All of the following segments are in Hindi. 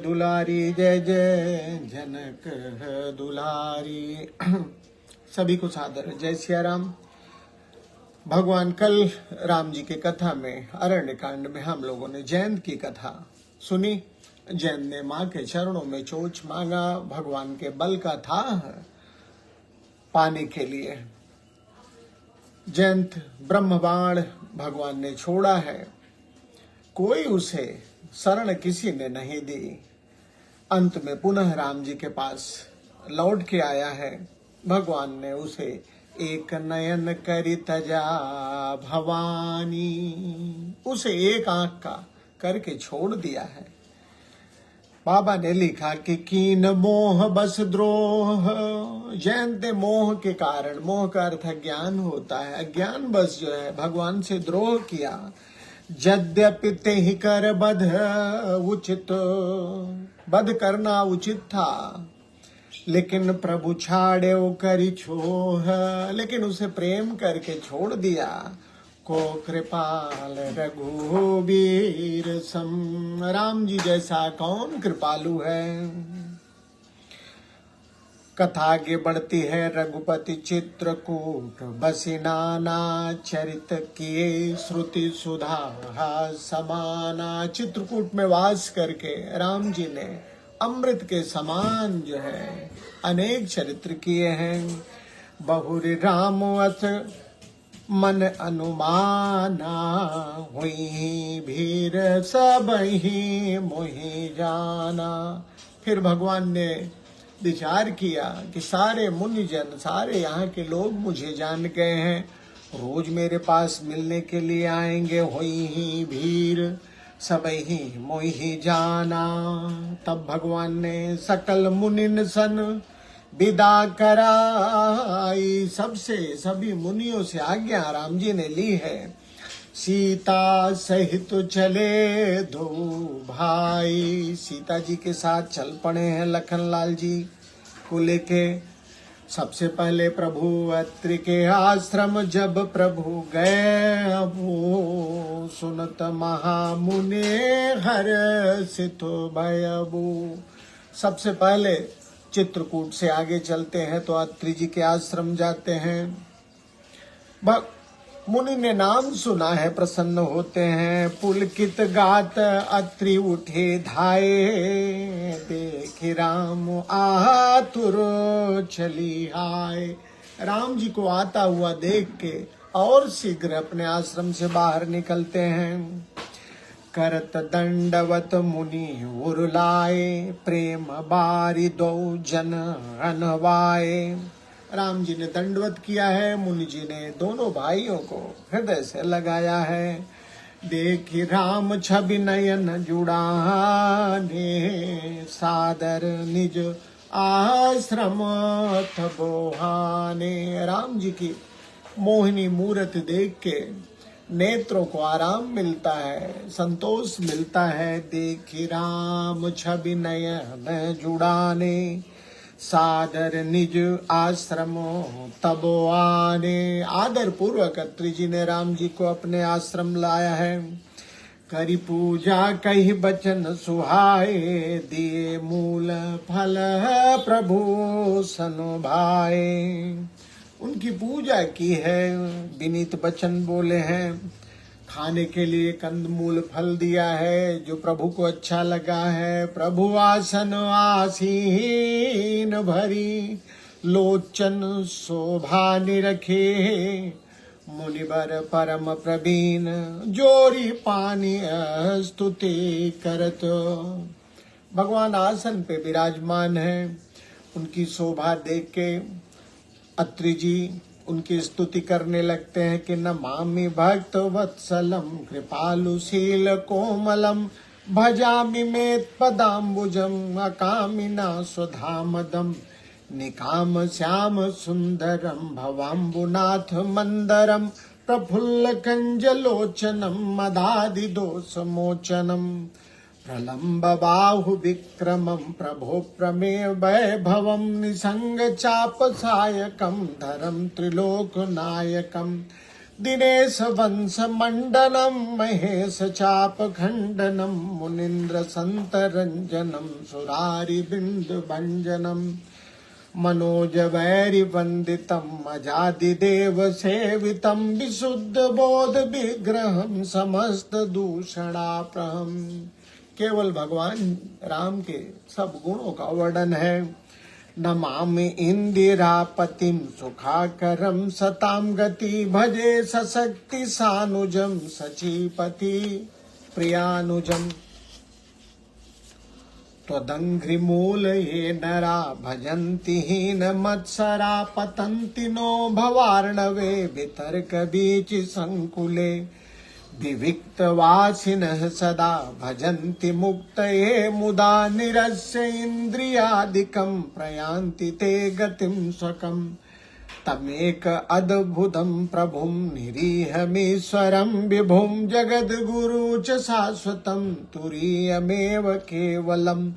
दुलारी, जय जय जनक दुलारी। सभी को सादर जय सिया राम। भगवान कल राम जी के कथा में अरण्य कांड में हम लोगों ने जयंत की कथा सुनी। जयंत ने माँ के चरणों में चोच मांगा, भगवान के बल का था पाने के लिए। जयंत ब्रह्मबाण भगवान ने छोड़ा है, कोई उसे शरण किसी ने नहीं दी। अंत में पुनः राम जी के पास लौट के आया है। भगवान ने उसे एक नयन करी तजा भवानी, उसे एक आंख का करके छोड़ दिया है। बाबा ने लिखा कि कीन मोह बस द्रोह। जयंत मोह के कारण, मोह का अर्थ अज्ञान होता है, अज्ञान बस जो है भगवान से द्रोह किया। यद्यपि ते ही कर बध उचित, बध करना उचित था, लेकिन प्रभु छाड़े करी छोह, लेकिन उसे प्रेम करके छोड़ दिया। को कृपाल रघुवीर सम, राम जी जैसा कौन कृपालु है। कथा आगे बढ़ती है। रघुपति चित्रकूट बसी नाना, चरित किए श्रुति सुधा समाना। चित्रकूट में वास करके राम जी ने अमृत के समान जो है अनेक चरित्र किए हैं। बहुरी राम अस मन अनुमाना, हुई भीर सब ही मोहि जाना। फिर भगवान ने विचार किया कि सारे मुनिजन, सारे यहाँ के लोग मुझे जान गए हैं, रोज मेरे पास मिलने के लिए आएंगे। होई ही भीड़ सब ही मोहि जाना। तब भगवान ने सकल मुनिन सन विदा कराई, सबसे सभी मुनियों से आज्ञा राम जी ने ली है। सीता सहित चले दो भाई, सीता जी के साथ चल पड़े हैं लखन लाल जी को लेके। सबसे पहले प्रभु अत्रि के आश्रम जब प्रभु गए, वो सुनत महामुनि हर्षित भयबु। सबसे पहले चित्रकूट से आगे चलते हैं तो अत्रि जी के आश्रम जाते हैं। मुनि ने नाम सुना है, प्रसन्न होते हैं। पुलकित गात अत्रि उठे धाये, देखि राम आतुर चली आए। राम जी को आता हुआ देख के और शीघ्र अपने आश्रम से बाहर निकलते हैं। करत दंडवत मुनि उरलाए, प्रेम बारी दो जन अनवाए। राम जी ने दंडवत किया है, मुनि जी ने दोनों भाइयों को हृदय से लगाया है। देखी राम छवि नयन जुड़ाने, सादर निज आश्रम बोहाने। राम जी की मोहिनी मूर्त देख के नेत्रों को आराम मिलता है, संतोष मिलता है। देखी राम छवि नयन जुड़ाने, सादर निज आश्रम तब आने। आदर पूर्वक अत्रि जी ने राम जी को अपने आश्रम लाया है। करी पूजा कही बचन सुहाए, दिए मूल फल प्रभु सनु भाए। उनकी पूजा की है, विनीत वचन बोले हैं। खाने के लिए कंदमूल फल दिया है जो प्रभु को अच्छा लगा है। प्रभु आसन आसीन भरी, लोचन शोभा निरखे। मुनिवर परम प्रवीण, जोरी पानी स्तुति करत। भगवान आसन पे विराजमान है। उनकी शोभा देख के अत्रि जी उनकी स्तुति करने लगते हैं कि नमामि भक्त वत्सलम, कृपालुशील कोमलम, भजामि मेत पदाम्बुजम, अकामिना स्वधामदम, निकाम श्याम सुंदरम, भवाम्बुनाथ मंदरम, प्रफुल्ल कंजलोचनम, मदादि दोष मोचनम, प्रलम्ब बाहु विक्रमं, प्रभो प्रमेय वैभवं, निसंग चाप सायकं, धरम त्रिलोक नायकं, दिनेश वंश मंडनम महेश चाप खंडनम मुनीन्द्र संत रंजनम सुरारि बिंदु भंजनम मनोज वैरि वंदितम अजादिदेव सेवितम विशुद्ध बोध विग्रहम समस्त दूषणाप्रहम। केवल भगवान राम के सब गुणों का वर्णन है। नमामि इंदिरापतिम सुखाकरम सताम गति भजे सशक्ति सानुजम सचीपति प्रियानुजम। त्वदंघ्रिमूल ये नरा भजन्ति हीन मत्सरा पतन्ति नो भवार्णवे वितर्क बीच संकुले विविक्तवासिनः सदा भजन्ति मुक्तये मुदा निरस्य इन्द्रियादिकं प्रयान्ति ते गतिं स्वकम्। तमेक अद्भुतं प्रभुं निरीहमीश्वरं विभुं जगद्गुरु च शाश्वतं तुरीयमेव केवलम्।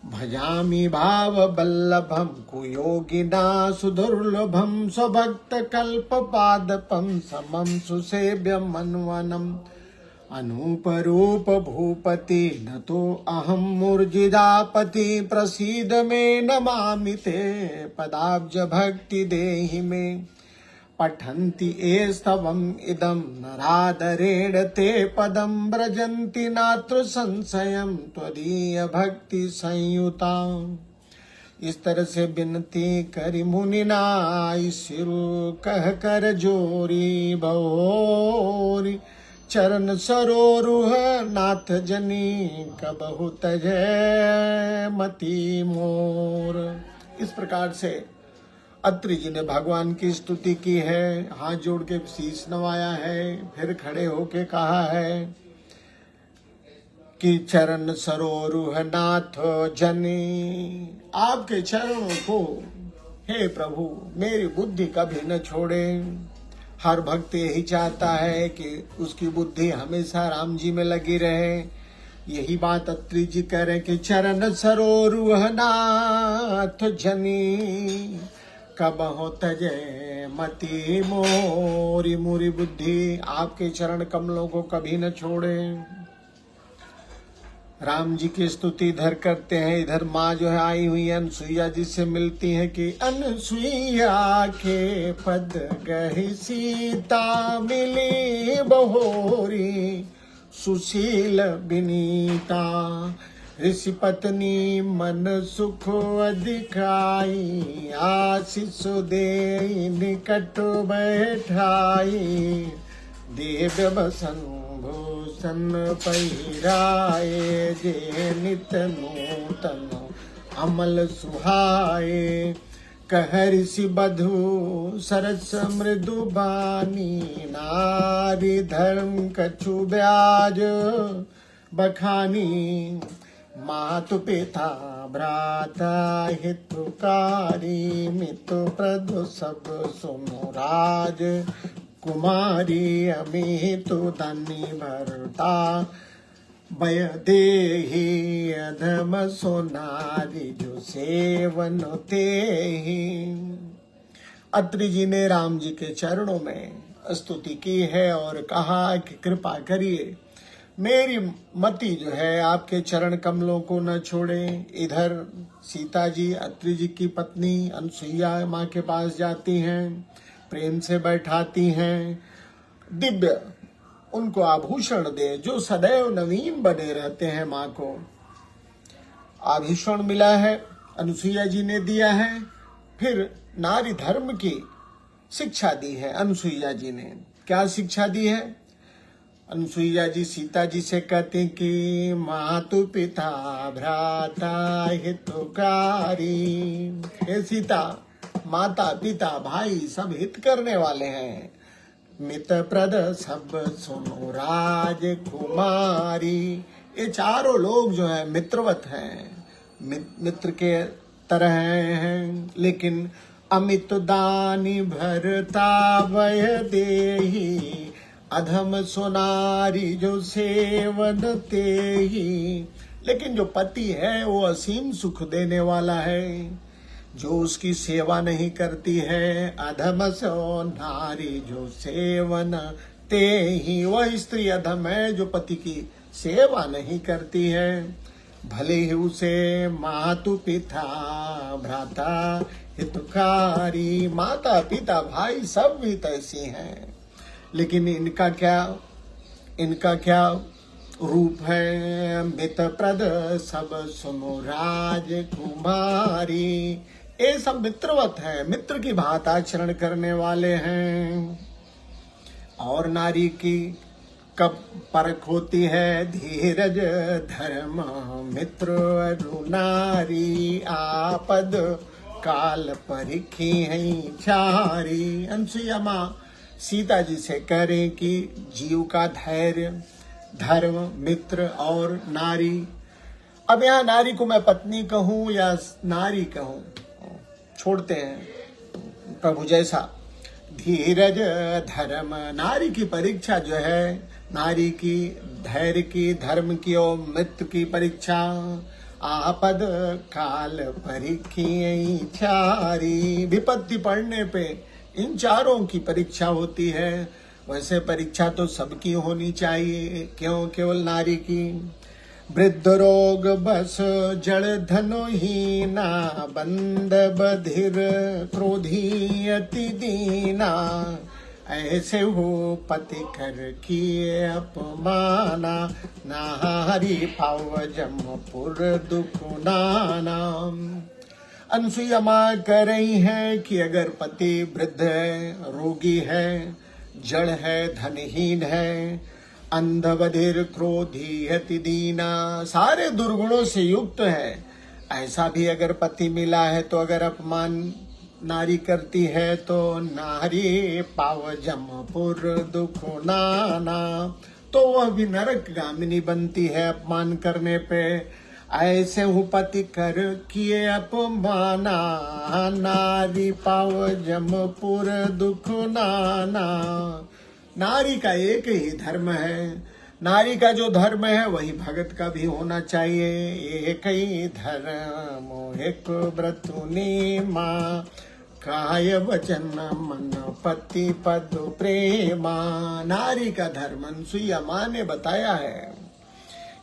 भजामि भाववल्लभं कुयोगिना सुदुर्लभं स्वभक्तकल्पपादपं समं सुसेव्यमन्वनम्। अनूपरूप भूपति नतो अहं मूर्जिदापति प्रसीद मे नमामि ते पदाब्ज भक्ति देहि मे। पठन्ति ये स्तवम् इदं नरादरेण ते पदं व्रजन्ति नात्र संशयं त्वदीय भक्ति संयुता। इस तरह से विनती करी मुनिनाय सिरु कह कर जोरी भोरी चरण सरोरुह नाथ जनी कबहु तजय मति मोर। इस प्रकार से अत्रि जी ने भगवान की स्तुति की है, हाथ जोड़ के शीश नवाया है, फिर खड़े होके कहा है कि चरण सरोरुह नाथ जनी, आपके चरणों को हे प्रभु मेरी बुद्धि कभी न छोड़े। हर भक्त यही चाहता है कि उसकी बुद्धि हमेशा राम जी में लगी रहे। यही बात अत्रि जी कह रहे कि चरण सरोरुह नाथ जनी कबहु तजय मति मोरी। मोरी बुद्धि आपके चरण कमलों को कभी न छोड़े। राम जी की स्तुति इधर करते हैं, इधर माँ जो है आई हुई है अनसुईया जी से मिलती है कि अनसुईया के पद गहि सीता मिली बहोरी सुशील बिनीता। ऋषि पत्नी मन सुख अधिकाई आशीष दे निकट बैठाई। दिव्य बसन भूषण पहिराए जे नित नूतन अमल सुहाए। कह ऋषि बधु सरस मृदु बानी नारी धर्म कछु ब्याज बखानी। मातु पिता भ्राता हितकारी मित्र प्रदु सब सुनो राज कुमारी। अमितु धनी भरता भय देहि अधम सोनारी जो सेवन तेहि। अत्रि जी ने राम जी के चरणों में स्तुति की है और कहा कि कृपा करिए मेरी मति जो है आपके चरण कमलों को न छोड़े। इधर सीता जी अत्रि जी की पत्नी अनसुईया माँ के पास जाती हैं, प्रेम से बैठाती हैं, दिव्य उनको आभूषण दे जो सदैव नवीन बने रहते हैं। माँ को आभूषण मिला है, अनसुईया जी ने दिया है। फिर नारी धर्म की शिक्षा दी है अनसुईया जी ने। क्या शिक्षा दी है? अनसुईया जी सीता जी से कहते कि मातु पिता भ्राता हितकारी। हे सीता, माता पिता भाई सब हित करने वाले हैं। मित्र प्रद सब सुनो राज कुमारी। ये चारों लोग जो है मित्रवत हैं, मित्र के तरह हैं। लेकिन अमित दानी भरता वय देही अधम सोनारी जो सेवन तेही। लेकिन जो पति है वो असीम सुख देने वाला है। जो उसकी सेवा नहीं करती है, अधम सो नारी जो सेवन ते ही, वह स्त्री अधम है जो पति की सेवा नहीं करती है। भले ही उसे मातु पिता भ्राता हितकारी, माता पिता भाई सब भी तैसी हैं, लेकिन इनका क्या रूप है। मित प्रद सब सुनो राजकुमारी, ये सब मित्रवत है, मित्र की भांति आचरण करने वाले हैं। और नारी की कब परख होती है, धीरज धर्म मित्र अरु नारी, आपद काल परिखी है चारी। अनसुईया माँ सीता जी से करें कि जीव का धैर्य, धर्म, मित्र और नारी। अब यहाँ नारी को मैं पत्नी कहूं या नारी कहूं, छोड़ते हैं प्रभु जैसा। धीरज धर्म, नारी की परीक्षा जो है, नारी की धैर्य की, धर्म की और मित्र की परीक्षा। आपद काल परीक्षी चारी, विपत्ति पड़ने पे इन चारों की परीक्षा होती है। वैसे परीक्षा तो सबकी होनी चाहिए, क्यों केवल नारी की। वृद्ध रोग बस जड़ धनो हीना, बंद बधिर क्रोधी अति दीना, ऐसे हो पति कर किए अपमाना, नारी पाव जमपुर दुख नाना। अनसुईया माँ कह रही है कि अगर पति वृद्ध है, रोगी है, जड़ है, धनहीन है, अंध बधिर क्रोधी अति दीना, सारे दुर्गुणों से युक्त है, ऐसा भी अगर पति मिला है तो अगर अपमान नारी करती है तो नारी पाव जमपुर दुख नाना, तो वह भी नरक गामिनी बनती है अपमान करने पे। ऐसे हूँ पति कर किए अपमाना, नारी पाव जमपुर दुख नाना। नारी का एक ही धर्म है, नारी का जो धर्म है वही भगत का भी होना चाहिए। एक ही धर्म एक व्रत नीमा, काय वचन मन पति पद प्रेमा। नारी का धर्म अनसुईया माँ ने बताया है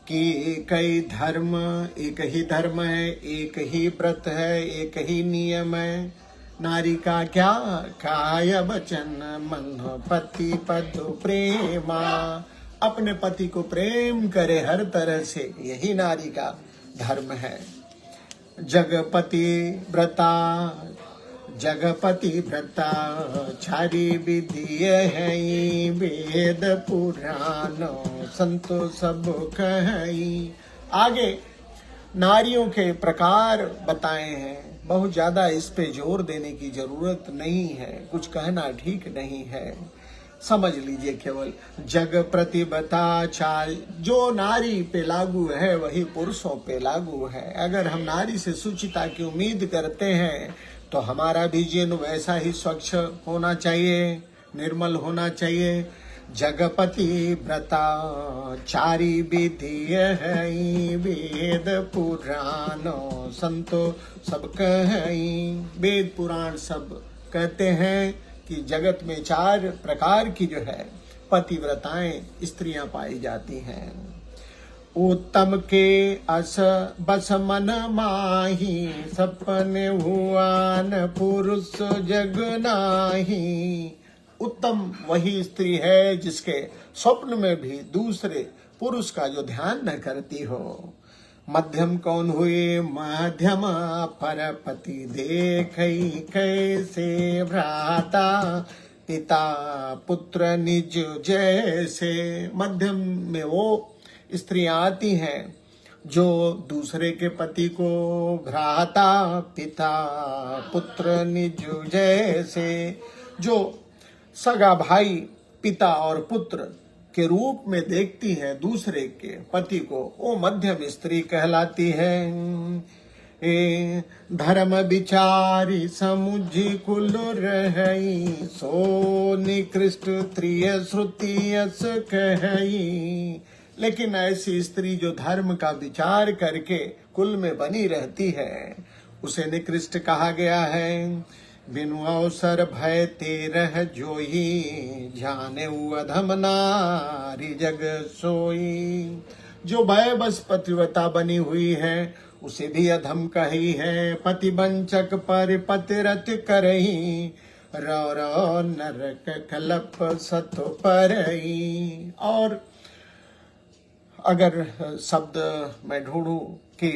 कि एक ही धर्म है, एक ही व्रत है, एक ही नियम है। नारी का क्या, काय वचन मन पति पद प्रेमा, अपने पति को प्रेम करे हर तरह से, यही नारी का धर्म है। जगपति व्रता चारी विधि है, वेद पुराण संतो सब कही। आगे नारियों के प्रकार बताए हैं, बहुत ज्यादा इस पे जोर देने की जरूरत नहीं है, कुछ कहना ठीक नहीं है, समझ लीजिए केवल। जग प्रतिबता चाल, जो नारी पे लागू है वही पुरुषों पे लागू है। अगर हम नारी से सुचिता की उम्मीद करते हैं तो हमारा भी जीवन वैसा ही स्वच्छ होना चाहिए, निर्मल होना चाहिए। जगपति व्रता चारी विधि है, वेद पुराण संतो सब कही। वेद पुराण सब कहते हैं कि जगत में 4 प्रकार की जो है पतिव्रताएं स्त्रियां पाई जाती हैं। उत्तम के अस बस मन माही, सपने हुआ न पुरुष जग नाही। उत्तम वही स्त्री है जिसके स्वप्न में भी दूसरे पुरुष का जो ध्यान न करती हो। मध्यम कौन हुए, मध्यम पर पति देखई, कैसे भ्राता पिता पुत्र निज जैसे। मध्यम में वो स्त्रियां आती हैं जो दूसरे के पति को भ्राता पिता पुत्र निज जैसे, जो सगा भाई पिता और पुत्र के रूप में देखती है दूसरे के पति को, वो मध्यम स्त्री कहलाती है। धर्म विचारी समुझी कुल रही, सो निकृष्ट त्रिय श्रुतियस कही। लेकिन ऐसी स्त्री जो धर्म का विचार करके कुल में बनी रहती है, उसे निकृष्ट कहा गया है। बिनु अवसर भय तेरह जोई, जाने अधम नारी जग सोई। जो भय बस पतिव्रता बनी हुई है उसे भी अधम कही है। पति वंचक पर पतिरत करही, रो रो नरक कलप सत परई। और अगर शब्द मैं ढूंढूं कि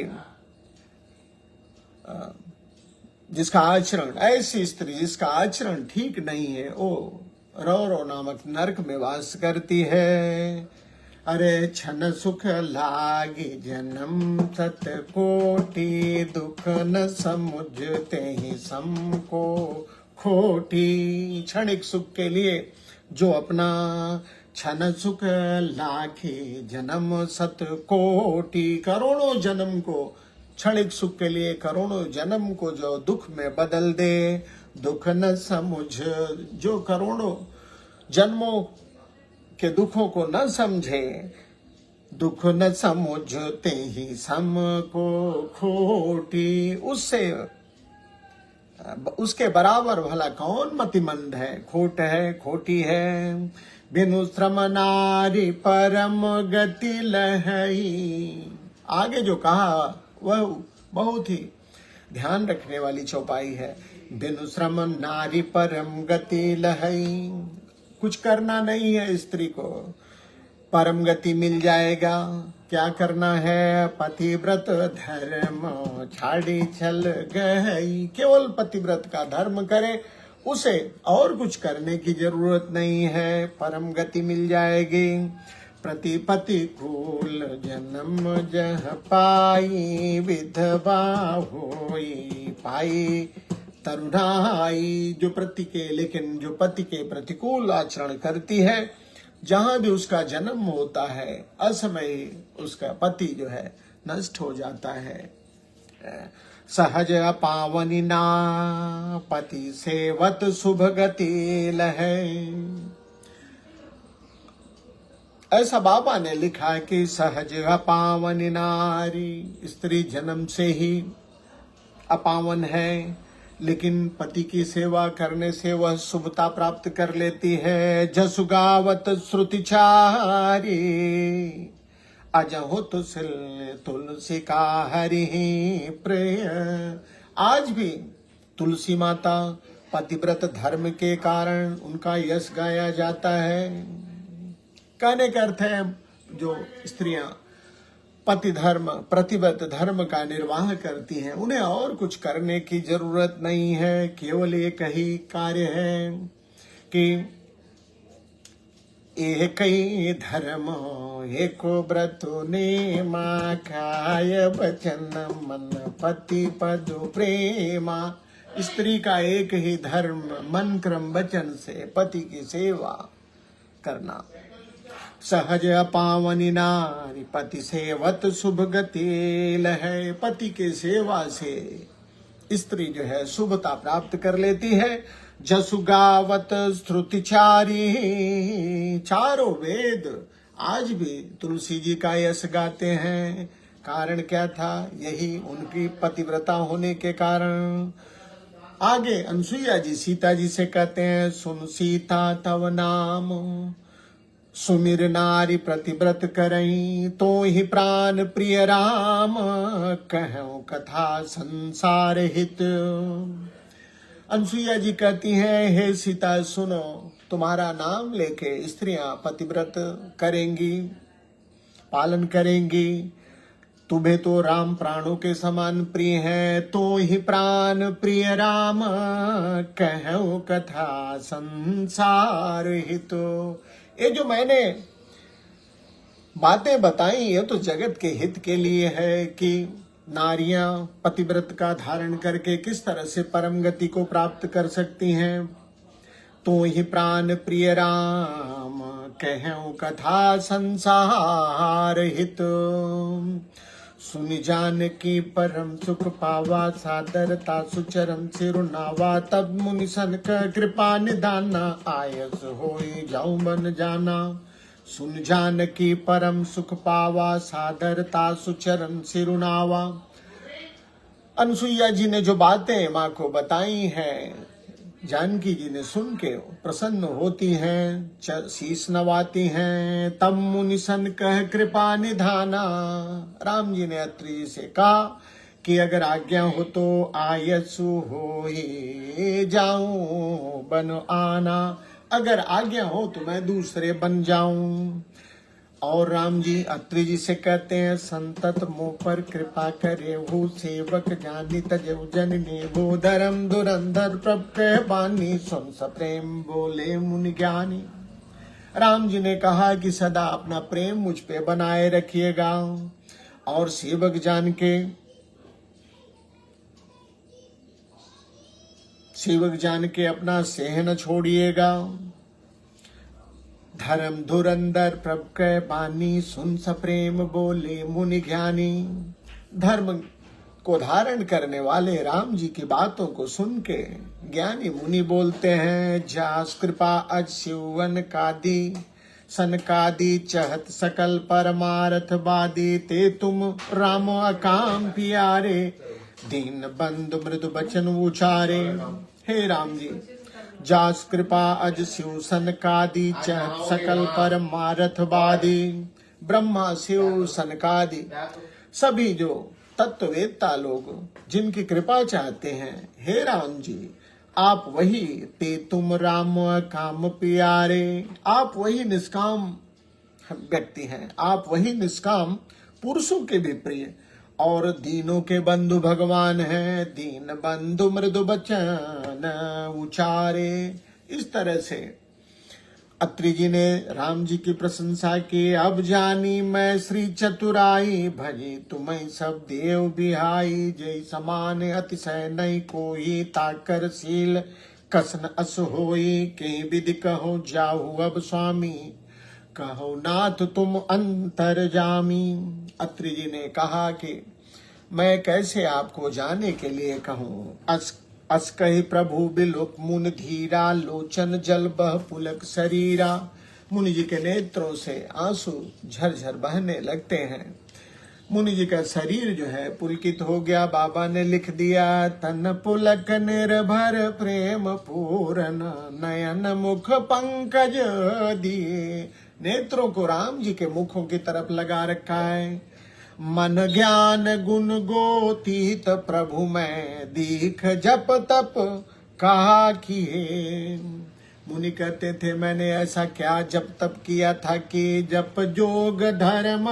जिसका आचरण, ऐसी स्त्री जिसका आचरण ठीक नहीं है, वो रो नामक नरक में वास करती है। अरे क्षण सुख लागे जन्म सत कोटि, दुख न समुझते ही सम को खोटी। क्षणिक सुख के लिए जो अपना क्षण सुख लाखे जन्म सत कोटि, करोड़ों जन्म को, क्षणिक सुख के लिए करोड़ों जन्म को जो दुख में बदल दे। दुख न समुझ, जो करोड़ों जन्मों के दुखों को न समझे, दुख न समुझते ही सम को खोटी। उससे उसके बराबर भला कौन मतिमंद है, खोट है, खोटी है। बिनु श्रम नारी परम गति लहई। आगे जो कहा वह बहुत ही ध्यान रखने वाली चौपाई है। बिनु श्रम नारी परम गति लहई, कुछ करना नहीं है स्त्री को, परम गति मिल जाएगा। क्या करना है? पतिव्रत धर्म छाड़ी चल गई। केवल पतिव्रत का धर्म करे, उसे और कुछ करने की जरूरत नहीं है, परम गति मिल जाएगी। प्रतिपति कुल जन्म जह पाई, विधवा होई पाई तरुणाई। जो प्रति के, लेकिन जो पति के प्रतिकूल आचरण करती है, जहां भी उसका जन्म होता है, असमय उसका पति जो है नष्ट हो जाता है। सहज पावनी ना पति सेवत शुभ गति लहै। ऐसा बाबा ने लिखा है कि सहज अपावन नारी, स्त्री जन्म से ही अपावन है, लेकिन पति की सेवा करने से वह शुभता प्राप्त कर लेती है। जसु गावत श्रुति चारी, अजहु तुलसी का हरि प्रिय। आज भी तुलसी माता पतिव्रत धर्म के कारण उनका यश गाया जाता है। कहने का अर्थ है, जो स्त्रियां पति धर्म, प्रतिव्रत धर्म का निर्वाह करती हैं, उन्हें और कुछ करने की जरूरत नहीं है। केवल एक ही कार्य है कि एक ही धर्म एको व्रत ने माँ खाय बचन मन पति पद प्रेमा। स्त्री का एक ही धर्म, मन क्रम वचन से पति की सेवा करना। सहज पावनी नारी पति सेवत शुभ गति लहै। पति के सेवा से स्त्री जो है शुभता प्राप्त कर लेती है। जसु गावत श्रुतिचारी, चारों वेद आज भी तुलसी जी का यश गाते हैं। कारण क्या था? यही उनकी पतिव्रता होने के कारण। आगे अनसुईया जी सीता जी से कहते हैं, सुन सीता तव नाम, सुमिर नारी प्रतिव्रत करई, तो ही प्राण प्रिय राम, कहूं कथा संसार हित। अनसुईया जी कहती हैं, हे सीता सुनो, तुम्हारा नाम लेके स्त्रियां पतिव्रत करेंगी, पालन करेंगी। तुम्हें तो राम प्राणों के समान प्रिय है, तो ही प्राण प्रिय राम, कहूं कथा संसार हित। ये जो मैंने बातें बताई, ये तो जगत के हित के लिए है कि नारियां पतिव्रत का धारण करके किस तरह से परम गति को प्राप्त कर सकती हैं। तो ही प्राण प्रिय राम, कहूं कथा संसार हित। सुनि जान की परम सुख पावा, सादरता सुचरम सिरुनावा। तब मुनि सन कृपा निदाना, आयस होई जाऊं बन जाना। सुन जान की परम सुख पावा, सादरता सुचरम सिरुनावा। अनसुईया जी ने जो बातें माँ को बताई हैं, जानकी जी ने सुन के प्रसन्न होती हैं, शीश नवाती हैं। तब मुनि सन कह कृपा निधाना, राम जी ने अत्रि जी से कहा कि अगर आज्ञा हो तो आयसु हो ही जाऊं बन आना, अगर आज्ञा हो तो मैं दूसरे बन जाऊं। और राम जी अत्रि जी से कहते हैं, संतत मुँह पर कृपा करे वो सेवक जानी तजव जननी वो धर्म धुरंधर प्रभ कह बानी सुन सप्रेम बोले मुनि ज्ञानी। राम जी ने कहा कि सदा अपना प्रेम मुझ पे बनाए रखिएगा और सेवक जान के अपना सेह न छोड़िएगा। धर्म धुरंधर प्रभ के बानी सुन सप्रेम बोले मुनि ज्ञानी। धर्म को धारण करने वाले राम जी की बातों को सुन के ज्ञानी मुनि बोलते हैं, जास कृपा अज शिवन कादी सनकादि चहत सकल परमारथ बादी ते तुम राम अकाम प्यारे दीन बंधु मृदु बचन उचारे। हे राम जी, जास कृपा अज शिव सनकादि चहत सकल परमारथ बादी। ब्रह्मा शिव सनकादि सभी जो तत्ववेत्ता लोग जिनकी कृपा चाहते हैं, हे राम जी आप वही ते तुम राम काम प्यारे, आप वही निष्काम व्यक्ति हैं, आप वही निष्काम पुरुषों के भी प्रिय और दीनों के बंधु भगवान हैं। दीन बंधु मृदु बचन उचारे। इस तरह से अत्रि जी ने राम जी की प्रशंसा की। अब जानी मैं श्री चतुराई भजी तुम्हें सब देव बिहाई। जय समान अतिशय नहीं कोई ताकर शील कसन अस होई। के विधि कहो जाहु अब स्वामी कहो नाथ तुम अंतर जामी। अत्रि जी ने कहा कि मैं कैसे आपको जाने के लिए कहूँ। अस कही प्रभु बिलोक मुन धीरा लोचन जल बह पुलक शरीरा। मुनि जी के नेत्रों से आंसू झरझर बहने लगते हैं। मुनि जी का शरीर जो है पुलकित हो गया। बाबा ने लिख दिया, तन पुलक निर्भर प्रेम पूरन नयन मुख पंकज दिए। नेत्रों को राम जी के मुखों की तरफ लगा रखा है। मन ज्ञान गुण गोतीत प्रभु मैं दीख जप तप कहा किए। मुनि कहते थे, मैंने ऐसा क्या जप तप किया था कि जप जोग धर्म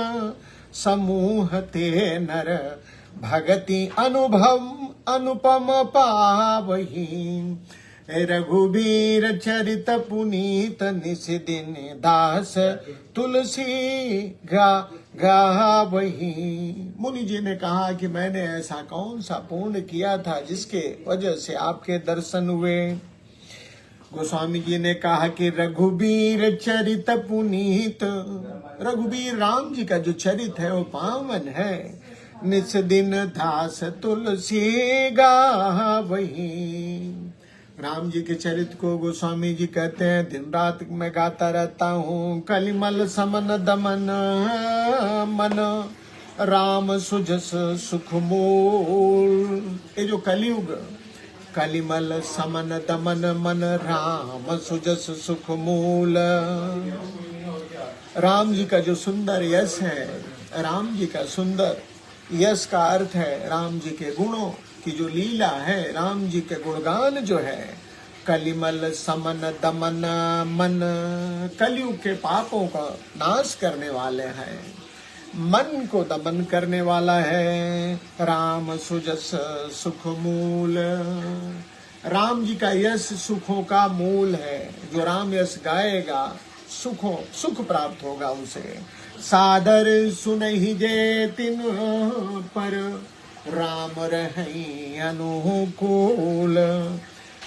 समूह ते नर भगति अनुभव अनुपम पावही। रघुबीर चरित पुनीत निस दिन दास तुलसी गावही। मुनि जी ने कहा कि मैंने ऐसा कौन सा पुण्य किया था जिसके वजह से आपके दर्शन हुए। गोस्वामी जी ने कहा कि रघुबीर चरित पुनीत, रघुबीर राम जी का जो चरित है वो पावन है। निस दिन दास तुलसी गावही। राम जी के चरित्र को गोस्वामी जी कहते हैं, दिन रात मैं गाता रहता हूँ। कलिमल समन दमन मन राम सुजस सुख मूल। ये जो कलियुग कलिमल समन दमन मन राम सुजस सुख मूल। राम जी का जो सुंदर यश है, राम जी का सुंदर यश का अर्थ है राम जी के गुणों की जो लीला है, राम जी के गुणगान जो है। कलिमल समन दमन मन, कलयुग के पापों का नाश करने वाले हैं, मन को दमन करने वाला है। राम सुजस सुख मूल, राम जी का यश सुखों का मूल है। जो राम यश गाएगा सुख प्राप्त होगा उसे। सादर सुनहि जे तिन पर राम रहि अनुकूल।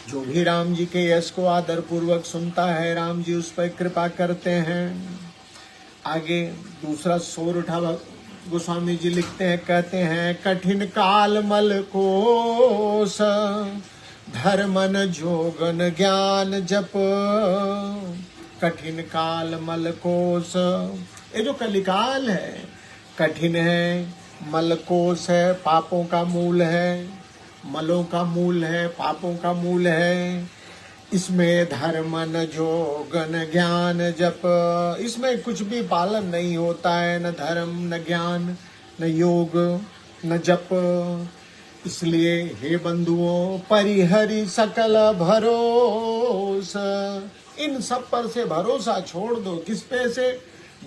जो भी राम जी के यश को आदर पूर्वक सुनता है, राम जी उस पर कृपा करते हैं। आगे दूसरा सोर उठा गोस्वामी जी लिखते हैं, कहते हैं, कठिन काल मल कोस धर्मन जोगन ज्ञान जप। कठिन काल मल कोस, ये जो कलिकाल है कठिन है, मलकोश है, पापों का मूल है, मलों का मूल है, पापों का मूल है। इसमें धर्म न जोग न ज्ञान जप, इसमें कुछ भी पालन नहीं होता है, न धर्म न ज्ञान न योग न जप। इसलिए हे बंधुओं परिहरि सकल भरोसा, इन सब पर से भरोसा छोड़ दो। किस पे से?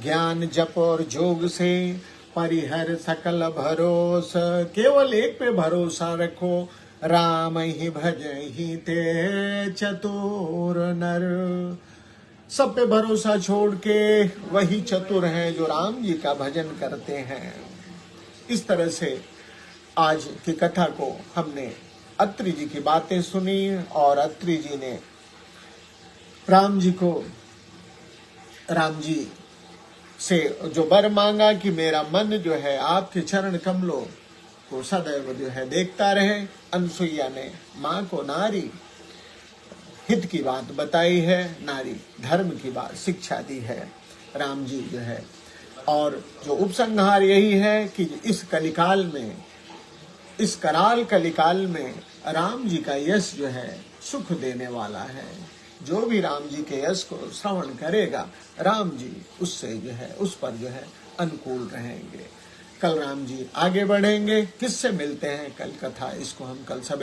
ज्ञान जप और जोग से। परिहर सकल भरोसा, केवल एक पे भरोसा रखो, राम ही भजहि ते चतुर नर। सब पे भरोसा छोड़ के वही चतुर हैं जो राम जी का भजन करते हैं। इस तरह से आज की कथा को हमने अत्रि जी की बातें सुनी और अत्रि जी ने राम जी से जो वर मांगा कि मेरा मन जो है आपके चरण कमलों को सदैव जो है देखता रहे। अनसुईया ने माँ को नारी हित की बात बताई है, नारी धर्म की बात शिक्षा दी है राम जी जो है। और जो उपसंहार यही है कि इस कलिकाल में, इस कराल कलिकाल में राम जी का यश जो है सुख देने वाला है। जो भी राम जी के यश को श्रवण करेगा, राम जी उससे जो है उस पर जो है अनुकूल रहेंगे। कल राम जी आगे बढ़ेंगे, किससे मिलते हैं कल कथा, इसको हम कल सवेरे